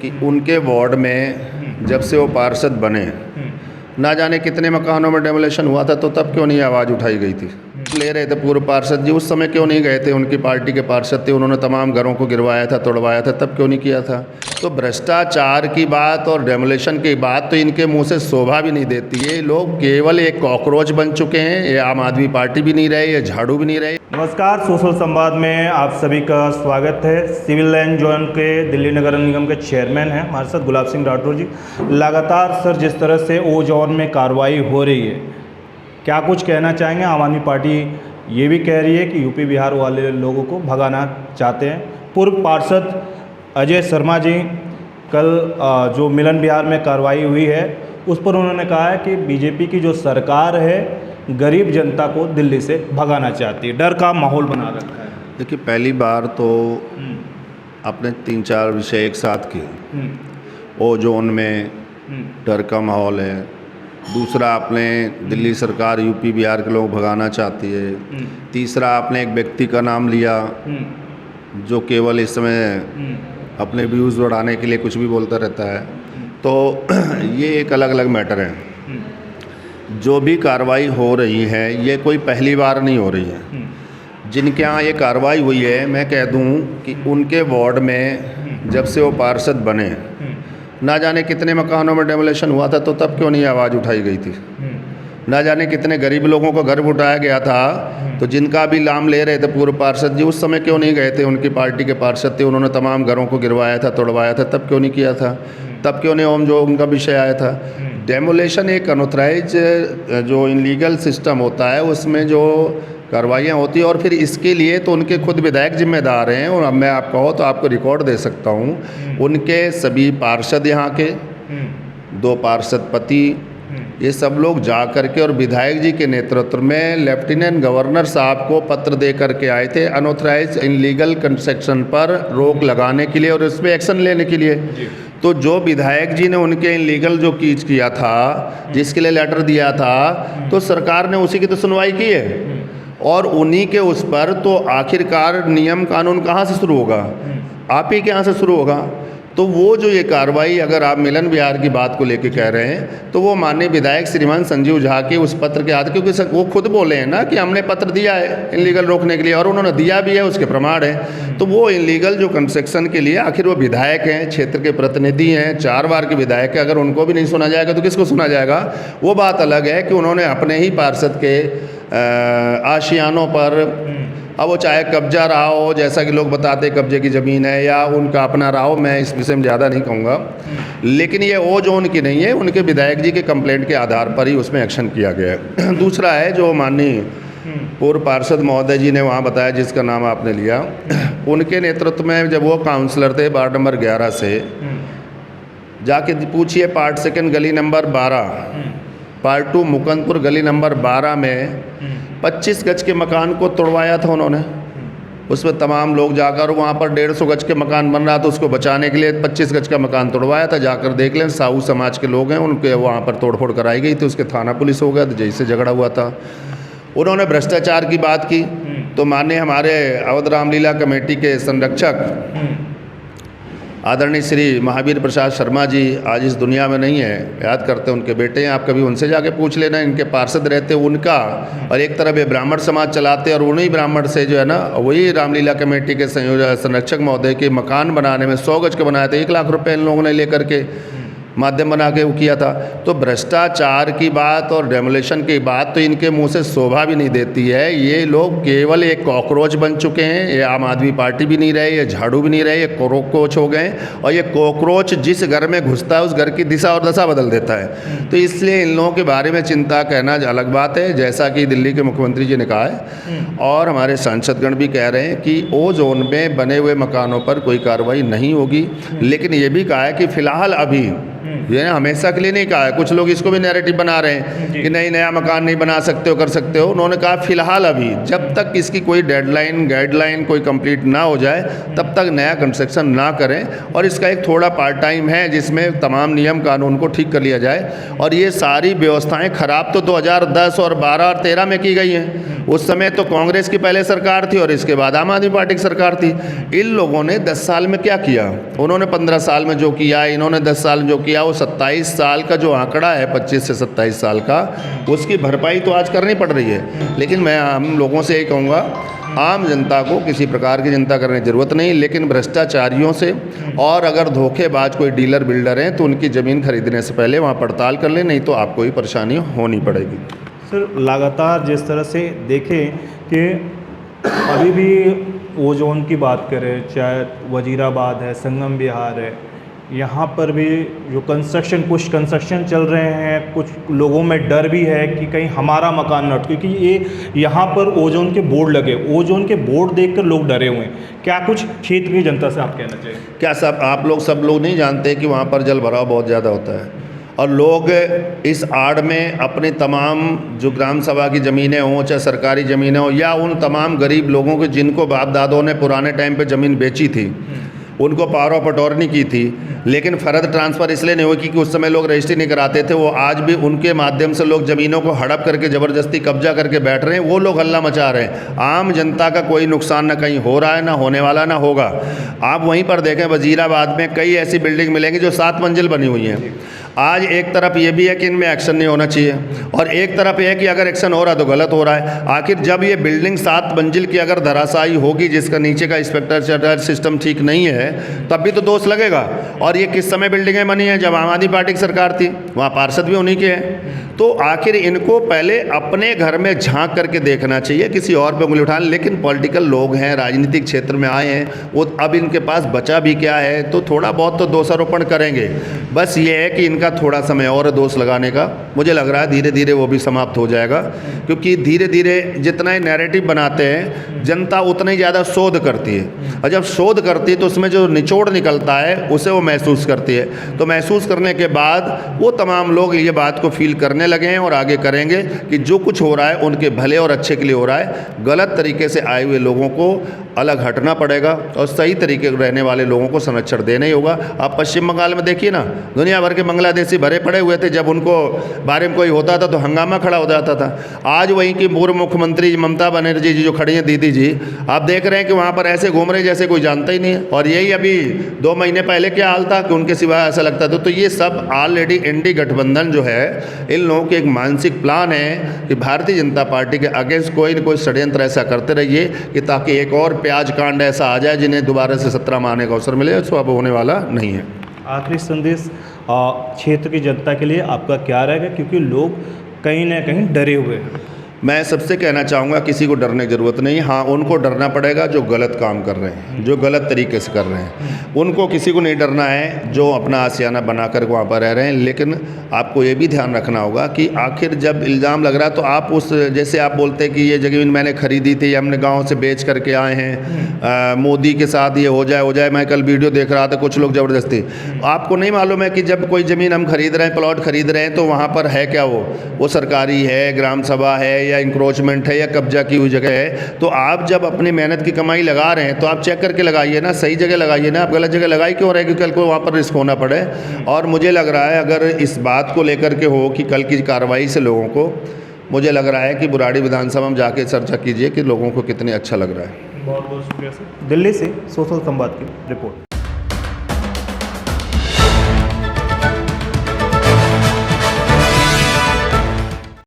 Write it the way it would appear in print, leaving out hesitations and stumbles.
कि उनके वार्ड में जब से वो पार्षद बने ना जाने कितने मकानों में डेमोलेशन हुआ था, तो तब क्यों नहीं आवाज़ उठाई गई थी। ले रहे थे पूर्व पार्षद जी, उस समय क्यों नहीं गए थे। उनकी पार्टी के पार्षद थे, उन्होंने तमाम घरों को गिरवाया था, तोड़वाया था, तब क्यों नहीं किया था। तो भ्रष्टाचार की बात और डेमोलेशन की बात तो इनके मुंह से शोभा भी नहीं देती है। लोग केवल एक कॉकरोच बन चुके हैं। ये आम आदमी पार्टी भी नहीं रहे, ये झाड़ू भी नहीं रहे। नमस्कार, सोशल संवाद में आप सभी का स्वागत है। सिविल लाइन जोन के दिल्ली नगर निगम के चेयरमैन हैं हमारे साथ गुलाब सिंह राठौर जी। लगातार सर जिस तरह से ओ जोन में कार्रवाई हो रही है, क्या कुछ कहना चाहेंगे। आम आदमी पार्टी ये भी कह रही है कि यूपी बिहार वाले लोगों को भगाना चाहते हैं। पूर्व पार्षद अजय शर्मा जी कल जो मिलन बिहार में कार्रवाई हुई है उस पर उन्होंने कहा है कि बीजेपी की जो सरकार है गरीब जनता को दिल्ली से भगाना चाहती है, डर का माहौल बना रखा है। देखिए, पहली बार तो आपने 3-4 विषय एक साथ किए। ओ जोन में डर का माहौल है। दूसरा, आपने दिल्ली सरकार यूपी बिहार के लोग भगाना चाहती है। तीसरा, आपने एक व्यक्ति का नाम लिया जो केवल इस समय अपने व्यूज़ बढ़ाने के लिए कुछ भी बोलता रहता है। तो ये एक अलग अलग मैटर है। जो भी कार्रवाई हो रही है ये कोई पहली बार नहीं हो रही है। जिनके यहाँ ये कार्रवाई हुई है, मैं कह दूं कि उनके वार्ड में जब से वो पार्षद बने ना जाने कितने मकानों में डेमोलेशन हुआ था, तो तब क्यों नहीं आवाज़ उठाई गई थी। ना जाने कितने गरीब लोगों को घर उठाया गया था। तो जिनका भी नाम ले रहे थे पूर्व पार्षद जी, उस समय क्यों नहीं गए थे। उनकी पार्टी के पार्षद थे, उन्होंने तमाम घरों को गिरवाया था, तोड़वाया था, तब क्यों नहीं किया था। तब क्यों नहीं ओम जो उनका विषय आया था। डेमोलेशन एक अनऑथराइज जो इनलीगल सिस्टम होता है उसमें जो कार्रवाइयाँ होती हैं, और फिर इसके लिए तो उनके खुद विधायक जिम्मेदार हैं। और अब मैं आप कहो तो आपको रिकॉर्ड दे सकता हूँ। उनके सभी पार्षद यहाँ के 2 पार्षद पति, ये सब लोग जा करके और विधायक जी के नेतृत्व में लेफ्टिनेंट गवर्नर साहब को पत्र दे करके आए थे अनऑथराइज इनलीगल कंस्ट्रक्शन पर रोक लगाने के लिए और इस पर एक्शन लेने के लिए। तो जो विधायक जी ने उनके इनलीगल जो कीज किया था, जिसके लिए लेटर दिया था, तो सरकार ने उसी की तो सुनवाई की है। और उन्हीं के उस पर तो आखिरकार नियम कानून कहाँ से शुरू होगा, आप ही के यहाँ से शुरू होगा। तो वो जो ये कार्रवाई, अगर आप मिलन बिहार की बात को लेके कह रहे हैं, तो वो माननीय विधायक श्रीमान संजीव झा के उस पत्र के आधार, क्योंकि वो खुद बोले हैं ना कि हमने पत्र दिया है इनलीगल रोकने के लिए, और उन्होंने दिया भी है, उसके प्रमाण है। तो वो इनलीगल जो कंस्ट्रक्शन के लिए, आखिर वो विधायक हैं, क्षेत्र के प्रतिनिधि हैं, 4 बार के विधायक है, अगर उनको भी नहीं सुना जाएगा तो किसको सुना जाएगा। वो बात अलग है कि उन्होंने अपने ही पार्षद के आशियानों पर, अब वो चाहे कब्जा रहा हो, जैसा कि लोग बताते कब्जे की ज़मीन है, या उनका अपना रहा हो, मैं इस विषय में ज़्यादा नहीं कहूँगा। लेकिन ये ओ जोन की नहीं है, उनके विधायक जी के कंप्लेंट के आधार पर ही उसमें एक्शन किया गया है। दूसरा है जो माननीय पूर्व पार्षद महोदय जी ने वहाँ बताया, जिसका नाम आपने लिया, उनके नेतृत्व में जब वो काउंसलर थे वार्ड नंबर 11 से, जाके पूछिए पार्ट 2 गली नंबर 12, पार्ट 2 मुकंदपुर गली नंबर 12 में 25 गज के मकान को तोड़वाया था उन्होंने। उसमें तमाम लोग जाकर, वहाँ पर 150 गज के मकान बन रहा था, उसको बचाने के लिए 25 गज का मकान तोड़वाया था। जाकर देख लें, साहू समाज के लोग हैं, उनके वहाँ पर तोड़फोड़ कराई गई थी, उसके थाना पुलिस हो गया था, जैसे झगड़ा हुआ था। उन्होंने भ्रष्टाचार की बात की, तो माननीय हमारे अवध रामलीला कमेटी के संरक्षक आदरणीय श्री महावीर प्रसाद शर्मा जी आज इस दुनिया में नहीं है, याद करते हैं, उनके बेटे हैं। आप कभी उनसे जाके पूछ लेना, इनके पार्षद रहते उनका, और एक तरफ ये ब्राह्मण समाज चलाते, और उन्हीं ब्राह्मण से जो है ना, वही रामलीला कमेटी के संरक्षक महोदय के मकान बनाने में 100 गज के बनाए थे, 1 लाख रुपये इन लोगों ने लेकर के माध्यम बना के वो किया था। तो भ्रष्टाचार की बात और डेमोलेशन की बात तो इनके मुंह से शोभा भी नहीं देती है। ये लोग केवल एक कॉकरोच बन चुके हैं। ये आम आदमी पार्टी भी नहीं रहे, ये झाड़ू भी नहीं रहे, ये कॉकरोच हो गए। और ये कॉकरोच जिस घर में घुसता है उस घर की दिशा और दशा बदल देता है। तो इसलिए इन लोगों के बारे में चिंता कहना अलग बात है, जैसा कि दिल्ली के मुख्यमंत्री जी ने कहा है, और हमारे सांसदगण भी कह रहे हैं कि ओ जोन में बने हुए मकानों पर कोई कार्रवाई नहीं होगी। लेकिन ये भी कहा है कि फिलहाल अभी, ये हमेशा के लिए नहीं कहा है, कुछ लोग इसको भी नैरेटिव बना रहे हैं कि नहीं, नया मकान नहीं बना सकते हो, कर सकते हो। उन्होंने कहा फिलहाल अभी, जब तक इसकी कोई डेडलाइन गाइडलाइन कोई कंप्लीट ना हो जाए, तब तक नया कंस्ट्रक्शन ना करें। और इसका एक थोड़ा पार्ट टाइम है जिसमें तमाम नियम कानून को ठीक कर लिया जाए। और ये सारी व्यवस्थाएं खराब तो 2010 और 12 और 13 में की गई हैं। उस समय तो कांग्रेस की पहले सरकार थी और इसके बाद आम आदमी पार्टी की सरकार थी। इन लोगों ने 10 साल में क्या किया? उन्होंने 15 साल में जो किया, इन्होंने 10 साल में जो किया, वो 27 साल का जो आंकड़ा है, 25 से 27 साल का, उसकी भरपाई तो आज करनी पड़ रही है। लेकिन मैं हम लोगों से यही कहूँगा, आम जनता को किसी प्रकार की चिंता करने की ज़रूरत नहीं, लेकिन भ्रष्टाचारियों से और अगर धोखेबाज कोई डीलर बिल्डर हैं तो उनकी ज़मीन खरीदने से पहले वहाँ पड़ताल कर लें, नहीं तो आपको ही परेशानी होनी पड़ेगी। सर, लगातार जिस तरह से देखें कि अभी भी ओजोन की बात करें, चाहे वजीराबाद है, संगम विहार है, यहाँ पर भी जो कुछ कंस्ट्रक्शन चल रहे हैं, कुछ लोगों में डर भी है कि कहीं हमारा मकान न, क्योंकि ये यहाँ पर ओजोन के बोर्ड लगे, ओजोन के बोर्ड देखकर लोग डरे हुए हैं। क्या कुछ क्षेत्र की जनता से आप कहना चाहिए? क्या सब लोग नहीं जानते कि वहाँ पर जल भराव बहुत ज़्यादा होता है और लोग इस आड़ में अपनी तमाम जो ग्राम सभा की ज़मीनें हों, चाहे सरकारी ज़मीनें हों, या उन तमाम गरीब लोगों के जिनको बाप दादों ने पुराने टाइम पे ज़मीन बेची थी, उनको पावर ऑफ अटॉर्नी की थी, लेकिन फ़र्द ट्रांसफ़र इसलिए नहीं हुई क्योंकि उस समय लोग रजिस्ट्री नहीं कराते थे। वो आज भी उनके माध्यम से लोग ज़मीनों को हड़प करके ज़बरदस्ती कब्जा करके बैठ रहे हैं, वो लोग हल्ला मचा रहे हैं। आम जनता का कोई नुकसान ना कहीं हो रहा है, ना होने वाला, ना होगा। आप वहीं पर देखें, वजीराबाद में कई ऐसी बिल्डिंग मिलेंगी जो 7 मंजिल बनी हुई हैं। आज एक तरफ ये भी है कि इनमें एक्शन नहीं होना चाहिए और एक तरफ ये है कि अगर एक्शन हो रहा है तो गलत हो रहा है। आखिर जब ये बिल्डिंग 7 मंजिल की अगर धराशायी होगी, जिसका नीचे का इंस्पेक्टर सिस्टम ठीक नहीं है, तब भी तो दोष लगेगा। और ये किस समय बिल्डिंगें बनी हैं? जब आम आदमी पार्टी की सरकार थी, वहाँ पार्षद भी उन्हीं के हैं। तो आखिर इनको पहले अपने घर में झांक करके देखना चाहिए, किसी और पे उंगली उठाना। लेकिन पॉलिटिकल लोग हैं, राजनीतिक क्षेत्र में आए हैं, वो अब इनके पास बचा भी क्या है, तो थोड़ा बहुत तो दोषारोपण करेंगे। बस ये है कि इनका थोड़ा समय और दोष लगाने का, मुझे लग रहा है धीरे धीरे वो भी समाप्त हो जाएगा, क्योंकि धीरे धीरे जितना ही नैरेटिव बनाते हैं, जनता उतना ही ज़्यादा शोध करती है, और जब शोध करती है तो उसमें जो निचोड़ निकलता है उसे वो महसूस करती है। तो महसूस करने के बाद वो तमाम लोग ये बात को फील करने लगे हैं और आगे करेंगे कि जो कुछ हो रहा है उनके भले और अच्छे के लिए हो रहा है। गलत तरीके से आए हुए लोगों को अलग हटना पड़ेगा और सही तरीके रहने वाले लोगों को संरक्षण देना ही होगा। आप पश्चिम बंगाल में देखिए ना, दुनिया भर के बांग्लादेशी भरे पड़े हुए थे, जब उनको बारे में कोई होता था तो हंगामा खड़ा हो जाता था। आज वहीं की पूर्व मुख्यमंत्री ममता बनर्जी जी जो खड़ी हैं, दीदी जी, आप देख रहे हैं कि वहाँ पर ऐसे घूम रहे जैसे कोई जानता ही नहीं है। और यही अभी 2 महीने पहले क्या हाल था कि उनके सिवाय ऐसा लगता था। तो ये सब ऑलरेडी इंडी गठबंधन जो है, इन लोगों के एक मानसिक प्लान है कि भारतीय जनता पार्टी के अगेंस्ट कोई न कोई षड्यंत्र ऐसा करते रहिए कि ताकि एक और प्याज कांड ऐसा आ जाए जिन्हें दोबारा से 17 में आने का अवसर मिले। तो अब होने वाला नहीं है। आखिरी संदेश क्षेत्र की जनता के लिए आपका क्या रहेगा, क्योंकि लोग कहीं ना कहीं डरे हुए हैं? मैं सबसे कहना चाहूँगा, किसी को डरने की ज़रूरत नहीं। हाँ, उनको डरना पड़ेगा जो गलत काम कर रहे हैं, जो गलत तरीके से कर रहे हैं, उनको किसी को नहीं डरना है जो अपना आशियाना बना कर वहाँ पर रह रहे हैं। लेकिन आपको ये भी ध्यान रखना होगा कि आखिर जब इल्ज़ाम लग रहा है तो आप उस, जैसे आप बोलते हैं कि ये जमीन मैंने खरीदी थी, हमने गाँव से बेच करके आए हैं, मोदी के साथ ये हो जाए। मैं कल वीडियो देख रहा था, कुछ लोग ज़बरदस्ती, आपको नहीं मालूम है कि जब कोई ज़मीन हम खरीद रहे हैं, प्लॉट खरीद रहे हैं, तो वहाँ पर है क्या, वो सरकारी है, ग्राम सभा है, या इंक्रोचमेंट है, या कब्जा की हुई जगह है। तो आप जब अपनी मेहनत की कमाई लगा रहे हैं तो आप चेक करके लगाइए ना, सही जगह लगाइए ना। आप गलत जगह लगाई क्यों रहे कि कल को वहाँ पर रिस्क होना पड़े। और मुझे लग रहा है अगर इस बात को लेकर के हो कि कल की कार्रवाई से लोगों को, मुझे लग रहा है कि बुराड़ी विधानसभा में जाके चर्चा कीजिए कि लोगों को कितने अच्छा लग रहा है। बहुत बहुत शुक्रिया सर। दिल्ली से सोशल संवाद की रिपोर्ट।